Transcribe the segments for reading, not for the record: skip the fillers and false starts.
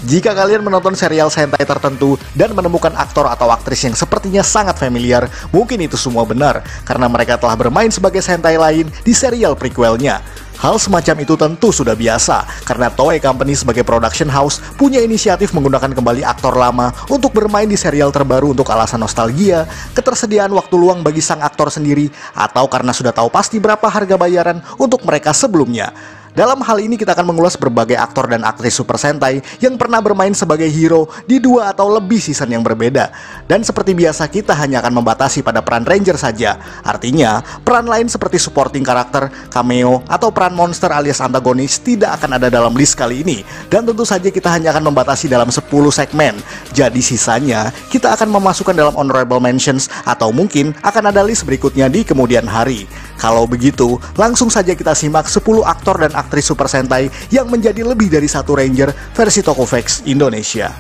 Jika kalian menonton serial Sentai tertentu dan menemukan aktor atau aktris yang sepertinya sangat familiar, mungkin itu semua benar, karena mereka telah bermain sebagai Sentai lain di serial prequelnya. Hal semacam itu tentu sudah biasa, karena Toei Company sebagai production house punya inisiatif menggunakan kembali aktor lama untuk bermain di serial terbaru untuk alasan nostalgia, ketersediaan waktu luang bagi sang aktor sendiri, atau karena sudah tahu pasti berapa harga bayaran untuk mereka sebelumnya. Dalam hal ini kita akan mengulas berbagai aktor dan aktris Super Sentai yang pernah bermain sebagai hero di 2 atau lebih season yang berbeda. Dan seperti biasa kita hanya akan membatasi pada peran Ranger saja. Artinya, peran lain seperti supporting karakter, cameo, atau peran monster alias antagonis tidak akan ada dalam list kali ini. Dan tentu saja kita hanya akan membatasi dalam 10 segmen. Jadi sisanya kita akan memasukkan dalam honorable mentions atau mungkin akan ada list berikutnya di kemudian hari. Kalau begitu, langsung saja kita simak 10 aktor dan aktris Super Sentai yang menjadi lebih dari satu Ranger versi Tokovex Indonesia.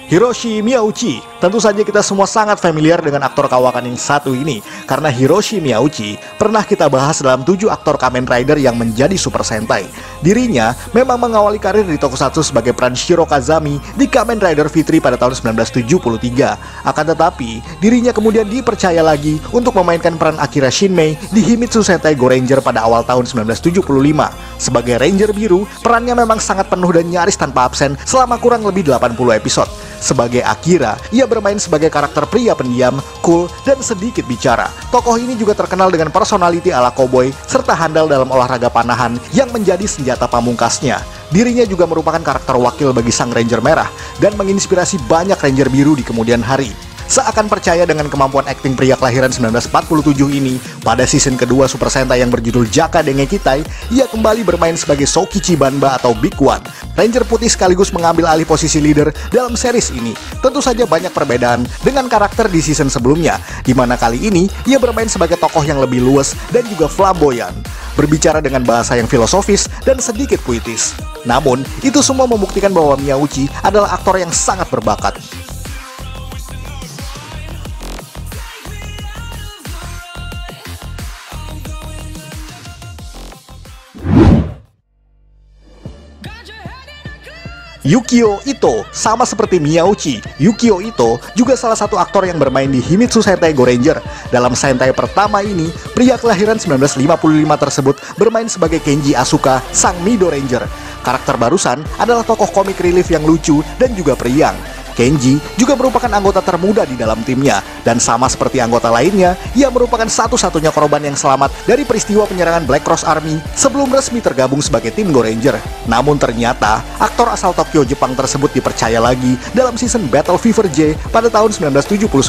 Hiroshi Miyauchi. Tentu saja kita semua sangat familiar dengan aktor kawakan yang satu ini, karena Hiroshi Miyauchi pernah kita bahas dalam 7 aktor Kamen Rider yang menjadi Super Sentai. Dirinya memang mengawali karir di Tokusatsu sebagai peran Shiro Kazami di Kamen Rider Fitri pada tahun 1973. Akan tetapi, dirinya kemudian dipercaya lagi untuk memainkan peran Akira Shinmei di Himitsu Sentai Go Ranger pada awal tahun 1975. Sebagai Ranger Biru, perannya memang sangat penuh dan nyaris tanpa absen selama kurang lebih 80 episode. Sebagai Akira, ia bermain sebagai karakter pria pendiam, cool, dan sedikit bicara. Tokoh ini juga terkenal dengan personality ala cowboy, serta handal dalam olahraga panahan yang menjadi senjata pamungkasnya. Dirinya juga merupakan karakter wakil bagi sang Ranger Merah, dan menginspirasi banyak Ranger Biru di kemudian hari. Seakan percaya dengan kemampuan akting pria kelahiran 1947 ini, pada season kedua Super Sentai yang berjudul Jaka Dengekitai, ia kembali bermain sebagai Sokichi Banba atau Big One. Ranger putih sekaligus mengambil alih posisi leader dalam series ini. Tentu saja banyak perbedaan dengan karakter di season sebelumnya, di mana kali ini ia bermain sebagai tokoh yang lebih luas dan juga flamboyan, berbicara dengan bahasa yang filosofis dan sedikit puitis. Namun, itu semua membuktikan bahwa Miyauchi adalah aktor yang sangat berbakat. Yukio Ito. Sama seperti Miyauchi, Yukio Ito juga salah satu aktor yang bermain di Himitsu Sentai Go Ranger. Dalam Sentai pertama ini, pria kelahiran 1955 tersebut bermain sebagai Kenji Asuka, sang Mido Ranger. Karakter barusan adalah tokoh komik relief yang lucu dan juga periang. Kenji juga merupakan anggota termuda di dalam timnya, dan sama seperti anggota lainnya, ia merupakan satu-satunya korban yang selamat dari peristiwa penyerangan Black Cross Army sebelum resmi tergabung sebagai tim Go Ranger. Namun ternyata, aktor asal Tokyo, Jepang tersebut dipercaya lagi dalam season Battle Fever J pada tahun 1979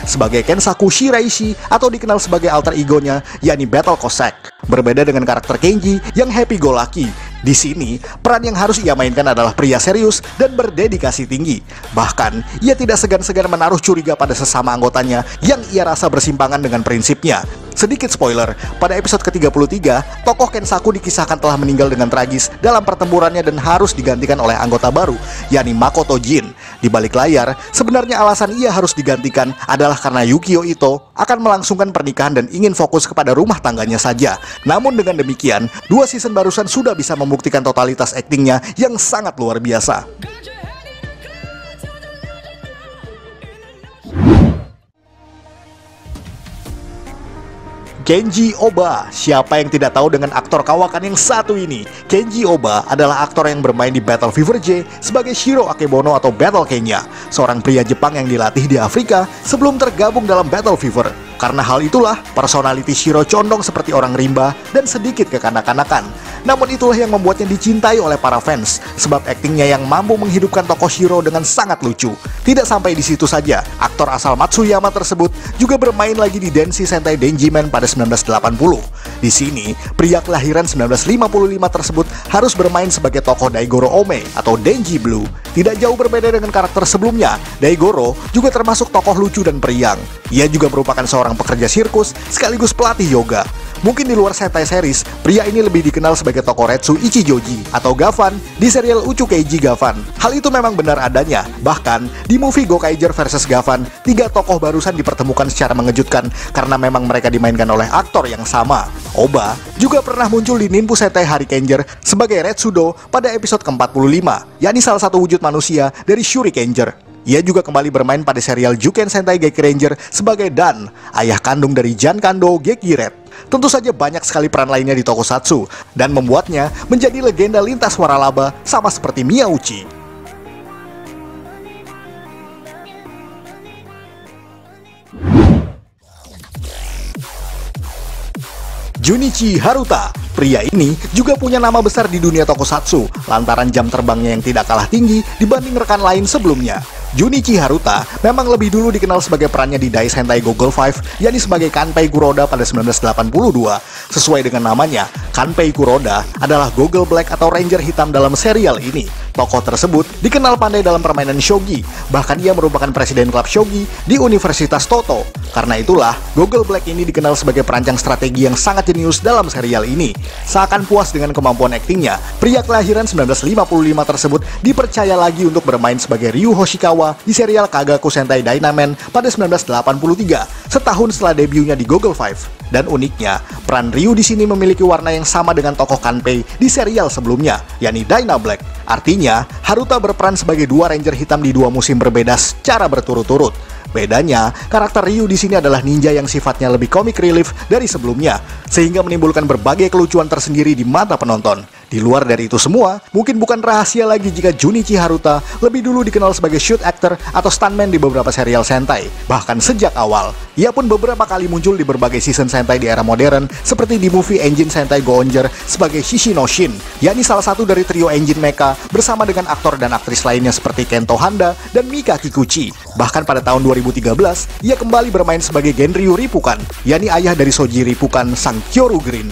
sebagai Kensaku Shiraishi atau dikenal sebagai alter egonya, yakni Battle Cossack. Berbeda dengan karakter Kenji yang happy-go-lucky, di sini, peran yang harus ia mainkan adalah pria serius dan berdedikasi tinggi. Bahkan, ia tidak segan-segan menaruh curiga pada sesama anggotanya yang ia rasa bersimpangan dengan prinsipnya. Sedikit spoiler, pada episode ke-33, tokoh Kensaku dikisahkan telah meninggal dengan tragis dalam pertempurannya dan harus digantikan oleh anggota baru, yakni Makoto Jin. Di balik layar, sebenarnya alasan ia harus digantikan adalah karena Yukio Ito akan melangsungkan pernikahan dan ingin fokus kepada rumah tangganya saja. Namun dengan demikian, 2 season barusan sudah bisa membuktikan totalitas aktingnya yang sangat luar biasa. Kenji Oba. Siapa yang tidak tahu dengan aktor kawakan yang satu ini? Kenji Oba adalah aktor yang bermain di Battle Fever J sebagai Shiro Akebono atau Battle Kenya, seorang pria Jepang yang dilatih di Afrika sebelum tergabung dalam Battle Fever. Karena hal itulah, personality Shiro condong seperti orang rimba dan sedikit kekanak-kanakan. Namun itulah yang membuatnya dicintai oleh para fans, sebab aktingnya yang mampu menghidupkan tokoh Shiro dengan sangat lucu. Tidak sampai di situ saja, aktor asal Matsuyama tersebut juga bermain lagi di Denshi Sentai Denjiman pada 1980. Di sini, pria kelahiran 1955 tersebut harus bermain sebagai tokoh Daigoro Ome atau Denji Blue. Tidak jauh berbeda dengan karakter sebelumnya, Daigoro juga termasuk tokoh lucu dan periang. Ia juga merupakan seorang pekerja sirkus sekaligus pelatih yoga. Mungkin di luar Sentai series, pria ini lebih dikenal sebagai tokoh Retsu Ichijoji atau Gavan di serial Uchukeiji Gavan. Hal itu memang benar adanya. Bahkan, di movie Gokaiger vs Gavan, 3 tokoh barusan dipertemukan secara mengejutkan karena memang mereka dimainkan oleh aktor yang sama. Oba juga pernah muncul di Ninpu Sentai Harikenger sebagai Retsudo pada episode ke-45, yakni salah satu wujud manusia dari Shurikenger. Ia juga kembali bermain pada serial Juken Sentai Geki Ranger sebagai Dan, ayah kandung dari Jan Kando Geki Red. Tentu saja banyak sekali peran lainnya di tokusatsu, dan membuatnya menjadi legenda lintas waralaba sama seperti Miyauchi. Junichi Haruta. Pria ini juga punya nama besar di dunia tokusatsu lantaran jam terbangnya yang tidak kalah tinggi dibanding rekan lain sebelumnya. Junichi Haruta memang lebih dulu dikenal sebagai perannya di Dai Sentai Gogol 5, yakni sebagai Kanpei Kuroda pada 1982. Sesuai dengan namanya, Kanpei Kuroda adalah Gogol Black atau Ranger hitam dalam serial ini. Tokoh tersebut dikenal pandai dalam permainan shogi, bahkan ia merupakan presiden klub shogi di Universitas Toto. Karena itulah, Gogol Black ini dikenal sebagai perancang strategi yang sangat jenius dalam serial ini. Seakan puas dengan kemampuan aktingnya, pria kelahiran 1955 tersebut dipercaya lagi untuk bermain sebagai Ryu Hoshikawa di serial Kagaku Sentai Dynaman pada 1983, setahun setelah debutnya di Gogol 5. Dan uniknya, peran Ryu di sini memiliki warna yang sama dengan tokoh Kanpei di serial sebelumnya, yakni Dyna Black. Artinya, Haruta berperan sebagai 2 Ranger hitam di 2 musim berbeda secara berturut-turut. Bedanya, karakter Ryu di sini adalah ninja yang sifatnya lebih comic relief dari sebelumnya, sehingga menimbulkan berbagai kelucuan tersendiri di mata penonton. Di luar dari itu semua, mungkin bukan rahasia lagi jika Junichi Haruta lebih dulu dikenal sebagai shoot actor atau stuntman di beberapa serial Sentai. Bahkan sejak awal, ia pun beberapa kali muncul di berbagai season Sentai di era modern, seperti di movie Engine Sentai Go-Onger sebagai Shishinoshin, yakni salah satu dari trio engine mecha bersama dengan aktor dan aktris lainnya seperti Kento Handa dan Mika Kikuchi. Bahkan pada tahun 2013, ia kembali bermain sebagai Genryu Rippukan, yakni ayah dari Shoji Rippukan sang Kyoru Green.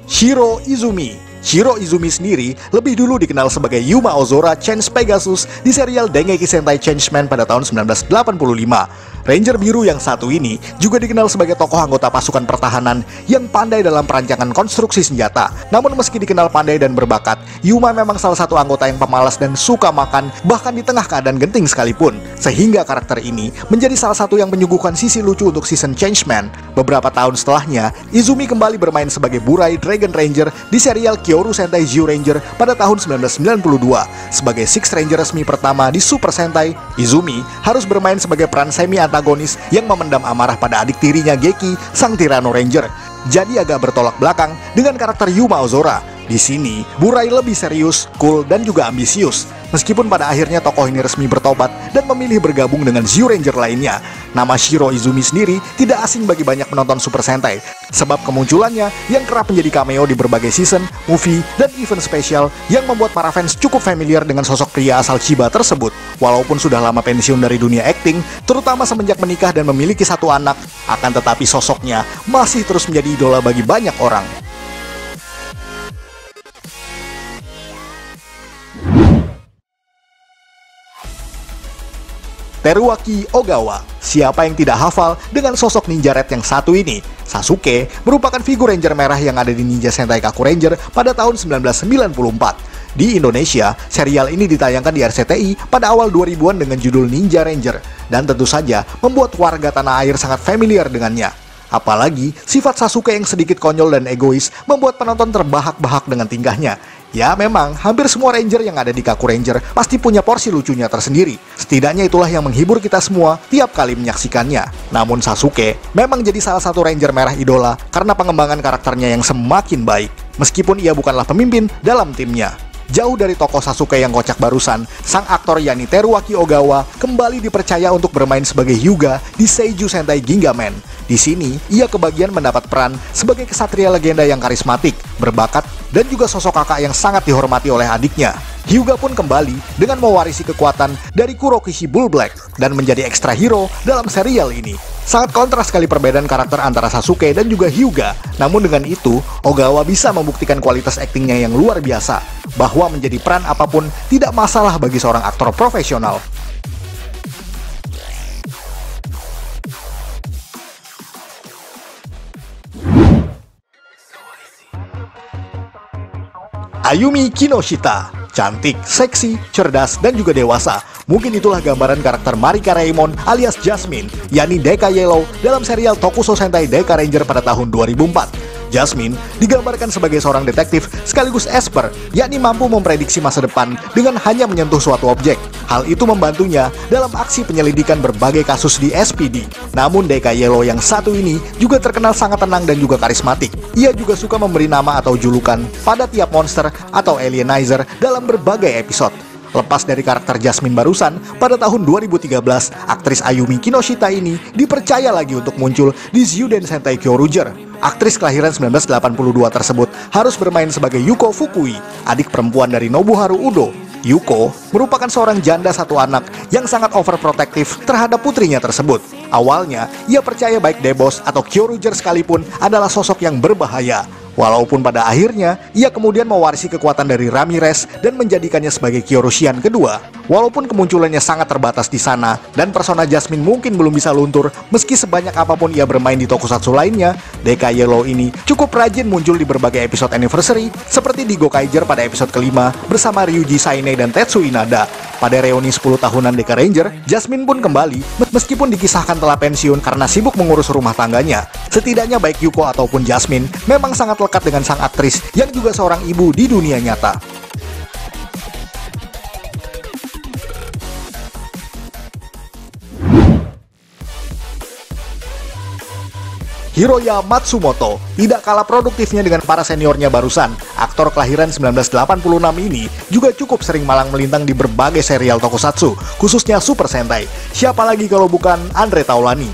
Shiro Izumi. Shiro Izumi sendiri lebih dulu dikenal sebagai Yuma Ozora Change Pegasus di serial Dengeki Sentai Changeman pada tahun 1985. Ranger biru yang satu ini juga dikenal sebagai tokoh anggota pasukan pertahanan yang pandai dalam perancangan konstruksi senjata. Namun meski dikenal pandai dan berbakat, Yuma memang salah satu anggota yang pemalas dan suka makan bahkan di tengah keadaan genting sekalipun. Sehingga karakter ini menjadi salah satu yang menyuguhkan sisi lucu untuk season Changeman. Beberapa tahun setelahnya, Izumi kembali bermain sebagai Burai Dragon Ranger di serial Kyoru Sentai Zyuranger pada tahun 1992. Sebagai Six Ranger resmi pertama di Super Sentai, Izumi harus bermain sebagai peran semi-antagonis yang memendam amarah pada adik tirinya Geki, sang Tyranno Ranger. Jadi agak bertolak belakang dengan karakter Yuma Ozora. Di sini, Burai lebih serius, cool, dan juga ambisius. Meskipun pada akhirnya tokoh ini resmi bertobat dan memilih bergabung dengan Zyuranger lainnya. Nama Shiro Izumi sendiri tidak asing bagi banyak penonton Super Sentai, sebab kemunculannya yang kerap menjadi cameo di berbagai season, movie, dan event spesial yang membuat para fans cukup familiar dengan sosok pria asal Chiba tersebut. Walaupun sudah lama pensiun dari dunia akting, terutama semenjak menikah dan memiliki 1 anak, akan tetapi sosoknya masih terus menjadi idola bagi banyak orang. Teruaki Ogawa. Siapa yang tidak hafal dengan sosok ninja red yang satu ini? Sasuke merupakan figur Ranger merah yang ada di Ninja Sentai Kaku Ranger pada tahun 1994. Di Indonesia, serial ini ditayangkan di RCTI pada awal 2000-an dengan judul Ninja Ranger, dan tentu saja membuat warga tanah air sangat familiar dengannya. Apalagi, sifat Sasuke yang sedikit konyol dan egois membuat penonton terbahak-bahak dengan tingkahnya. Ya memang, hampir semua Ranger yang ada di Kaku Ranger pasti punya porsi lucunya tersendiri. Setidaknya itulah yang menghibur kita semua tiap kali menyaksikannya. Namun Sasuke memang jadi salah satu Ranger merah idola karena pengembangan karakternya yang semakin baik. Meskipun ia bukanlah pemimpin dalam timnya. Jauh dari tokoh Sasuke yang kocak barusan, sang aktor yakni Teruaki Ogawa kembali dipercaya untuk bermain sebagai Hyuga di Seiju Sentai Gingaman. Di sini, ia kebagian mendapat peran sebagai kesatria legenda yang karismatik, berbakat, dan juga sosok kakak yang sangat dihormati oleh adiknya. Hyuga pun kembali dengan mewarisi kekuatan dari Kurokishi Bull Black dan menjadi ekstra hero dalam serial ini. Sangat kontras sekali perbedaan karakter antara Sasuke dan juga Hyuga. Namun dengan itu, Ogawa bisa membuktikan kualitas aktingnya yang luar biasa, bahwa menjadi peran apapun tidak masalah bagi seorang aktor profesional. Ayumi Kinoshita, cantik, seksi, cerdas, dan juga dewasa. Mungkin itulah gambaran karakter Marika Raymond alias Jasmine, yakni Deka Yellow dalam serial Tokusou Sentai Deka Ranger pada tahun 2004. Jasmine digambarkan sebagai seorang detektif sekaligus esper, yakni mampu memprediksi masa depan dengan hanya menyentuh suatu objek. Hal itu membantunya dalam aksi penyelidikan berbagai kasus di SPD. Namun Deka Yellow yang satu ini juga terkenal sangat tenang dan juga karismatik. Ia juga suka memberi nama atau julukan pada tiap monster atau alienizer dalam berbagai episode. Lepas dari karakter Jasmine barusan, pada tahun 2013, aktris Ayumi Kinoshita ini dipercaya lagi untuk muncul di Zyuden Sentai Kyoryuger. Aktris kelahiran 1982 tersebut harus bermain sebagai Yuko Fukui, adik perempuan dari Nobuharu Udo. Yuko merupakan seorang janda satu anak yang sangat overprotektif terhadap putrinya tersebut. Awalnya, ia percaya baik Debos atau Kyoryuger sekalipun adalah sosok yang berbahaya. Walaupun pada akhirnya, ia kemudian mewarisi kekuatan dari Ramirez dan menjadikannya sebagai Kyoroshian kedua. Walaupun kemunculannya sangat terbatas di sana, dan persona Jasmine mungkin belum bisa luntur, meski sebanyak apapun ia bermain di tokusatsu lainnya, Deka Yellow ini cukup rajin muncul di berbagai episode anniversary, seperti di Gokaiger pada episode kelima, bersama Ryuji Saine dan Tetsu Inada. Pada reuni 10 tahunan Deka Ranger, Jasmine pun kembali, meskipun dikisahkan telah pensiun karena sibuk mengurus rumah tangganya. Setidaknya baik Yuko ataupun Jasmine memang sangat lekat dengan sang aktris yang juga seorang ibu di dunia nyata. Hiroya Matsumoto tidak kalah produktifnya dengan para seniornya barusan. Aktor kelahiran 1986 ini juga cukup sering malang melintang di berbagai serial tokusatsu, khususnya Super Sentai. Siapa lagi kalau bukan Andre Taulani?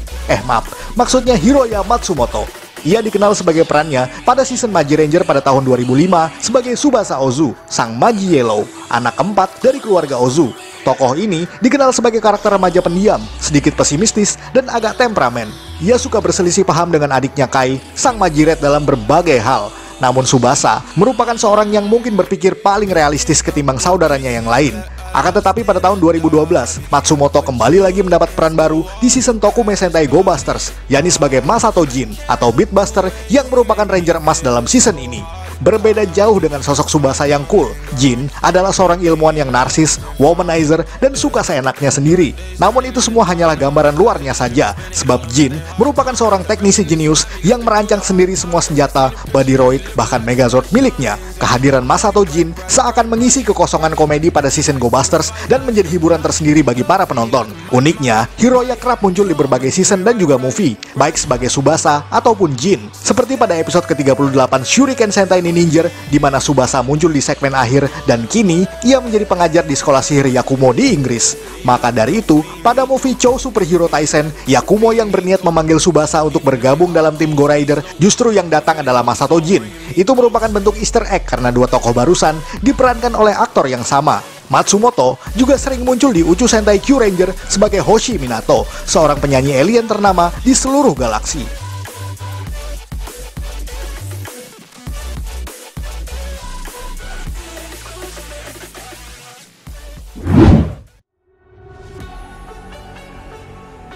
Maksudnya Hiroya Matsumoto. Ia dikenal sebagai perannya pada season Maji Ranger pada tahun 2005 sebagai Tsubasa Ozu, sang Maji Yellow, anak keempat dari keluarga Ozu. Tokoh ini dikenal sebagai karakter remaja pendiam, sedikit pesimistis, dan agak temperamen. Ia suka berselisih paham dengan adiknya Kai, sang Maji Red dalam berbagai hal. Namun Tsubasa merupakan seorang yang mungkin berpikir paling realistis ketimbang saudaranya yang lain. Akan tetapi pada tahun 2012, Matsumoto kembali lagi mendapat peran baru di season Tokume Sentai Go Busters, yakni sebagai Masato Jin atau Beatbuster yang merupakan Ranger emas dalam season ini. Berbeda jauh dengan sosok Tsubasa yang cool, Jin adalah seorang ilmuwan yang narsis, womanizer, dan suka seenaknya sendiri. Namun itu semua hanyalah gambaran luarnya saja, sebab Jin merupakan seorang teknisi jenius yang merancang sendiri semua senjata, bodyroid, bahkan Megazord miliknya. Kehadiran Masato Jin seakan mengisi kekosongan komedi pada season Go Busters dan menjadi hiburan tersendiri bagi para penonton. Uniknya, Hiroya kerap muncul di berbagai season dan juga movie, baik sebagai Tsubasa ataupun Jin. Seperti pada episode ke-38 Shuriken Sentai Ninja, di mana Tsubasa muncul di segmen akhir dan kini ia menjadi pengajar di sekolah sihir Yakumo di Inggris. Maka dari itu, pada movie Chou Superhero Taisen, Yakumo yang berniat memanggil Tsubasa untuk bergabung dalam tim Go Rider, justru yang datang adalah Masato Jin. Itu merupakan bentuk Easter egg karena dua tokoh barusan diperankan oleh aktor yang sama. Matsumoto juga sering muncul di Uchu Sentai Q Ranger sebagai Hoshi Minato, seorang penyanyi alien ternama di seluruh galaksi.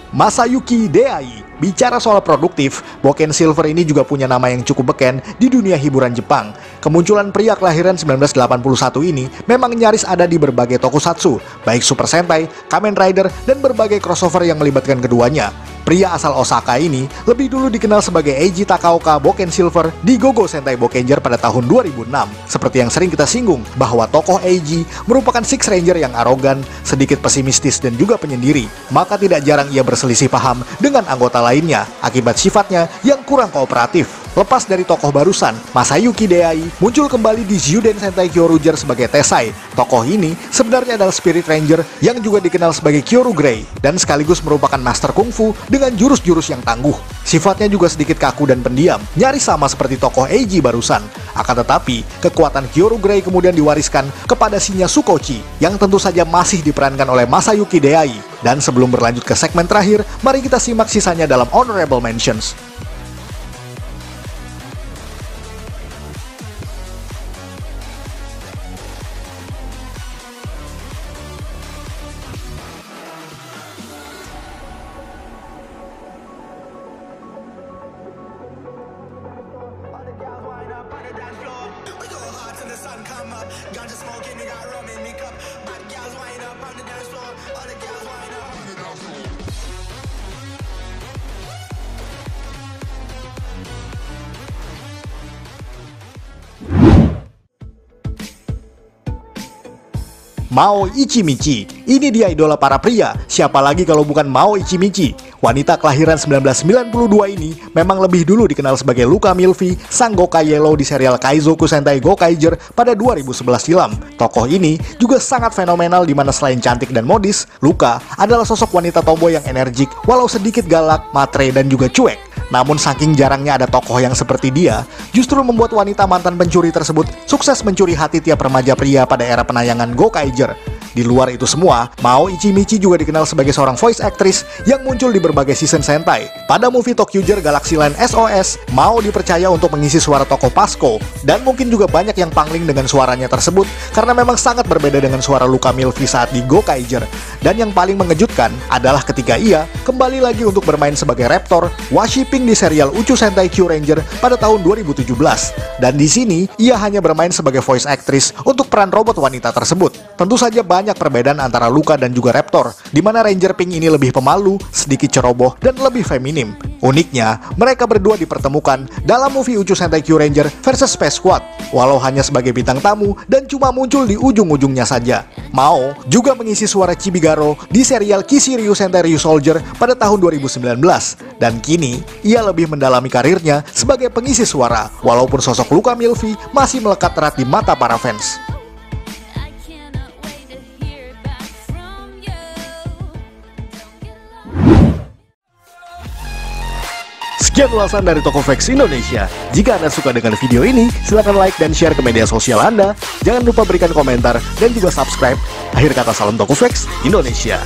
Masayuki Deai. Bicara soal produktif, Boken Silver ini juga punya nama yang cukup beken di dunia hiburan Jepang. Kemunculan pria kelahiran 1981 ini memang nyaris ada di berbagai tokusatsu, baik Super Sentai, Kamen Rider, dan berbagai crossover yang melibatkan keduanya. Pria asal Osaka ini lebih dulu dikenal sebagai Eiji Takaoka Boken Silver di Gogo Sentai Bokenger pada tahun 2006. Seperti yang sering kita singgung, bahwa tokoh Eiji merupakan Six Ranger yang arogan, sedikit pesimistis, dan juga penyendiri. Maka tidak jarang ia berselisih paham dengan anggota lainnya, akibat sifatnya yang kurang kooperatif. Lepas dari tokoh barusan, Masayuki Deai muncul kembali di Zyuden Sentai Kyoryuger sebagai Tesai. Tokoh ini sebenarnya adalah Spirit Ranger yang juga dikenal sebagai Kyoru Grey, dan sekaligus merupakan master kungfu dengan jurus-jurus yang tangguh. Sifatnya juga sedikit kaku dan pendiam, nyaris sama seperti tokoh Eiji barusan. Akan tetapi, kekuatan Kyoru Grey kemudian diwariskan kepada Shinya Tsukochi yang tentu saja masih diperankan oleh Masayuki Deai. Dan sebelum berlanjut ke segmen terakhir, mari kita simak sisanya dalam Honorable Mentions. Mao Ichimichi, ini dia idola para pria, siapa lagi kalau bukan Mao Ichimichi. Wanita kelahiran 1992 ini memang lebih dulu dikenal sebagai Luka Milvi, sang Gokai Yellow di serial Kaizoku Sentai Gokaiger pada 2011 silam. Tokoh ini juga sangat fenomenal di mana selain cantik dan modis, Luka adalah sosok wanita tomboy yang energik, walau sedikit galak, matre, dan juga cuek. Namun saking jarangnya ada tokoh yang seperti dia, justru membuat wanita mantan pencuri tersebut sukses mencuri hati tiap remaja pria pada era penayangan Gokaiger. Di luar itu semua, Mao Ichimichi juga dikenal sebagai seorang voice actress yang muncul di berbagai season Sentai. Pada movie Tokyoger Galaxy Line SOS, Mao dipercaya untuk mengisi suara tokoh Pasco, dan mungkin juga banyak yang pangling dengan suaranya tersebut karena memang sangat berbeda dengan suara Luka Milvi saat di Gokaiger. Dan yang paling mengejutkan adalah ketika ia kembali lagi untuk bermain sebagai Raptor, worshipping di serial Uchu Sentai Kyuranger pada tahun 2017. Dan di sini, ia hanya bermain sebagai voice actress untuk peran robot wanita tersebut. Tentu saja banyak perbedaan antara Luka dan juga Raptor, di mana Ranger Pink ini lebih pemalu, sedikit ceroboh, dan lebih feminim. Uniknya, mereka berdua dipertemukan dalam movie Uchu Sentai Kyuranger vs Space Squad, walau hanya sebagai bintang tamu dan cuma muncul di ujung-ujungnya saja. Mao juga mengisi suara Chibigaro di serial Kishiryu Sentai Ryusoldier pada tahun 2019, dan kini ia lebih mendalami karirnya sebagai pengisi suara, walaupun sosok Luka Milvi masih melekat erat di mata para fans. Sekian ulasan dari Tokofax Indonesia. Jika Anda suka dengan video ini, silahkan like dan share ke media sosial Anda. Jangan lupa berikan komentar dan juga subscribe. Akhir kata, salam Tokofax Indonesia.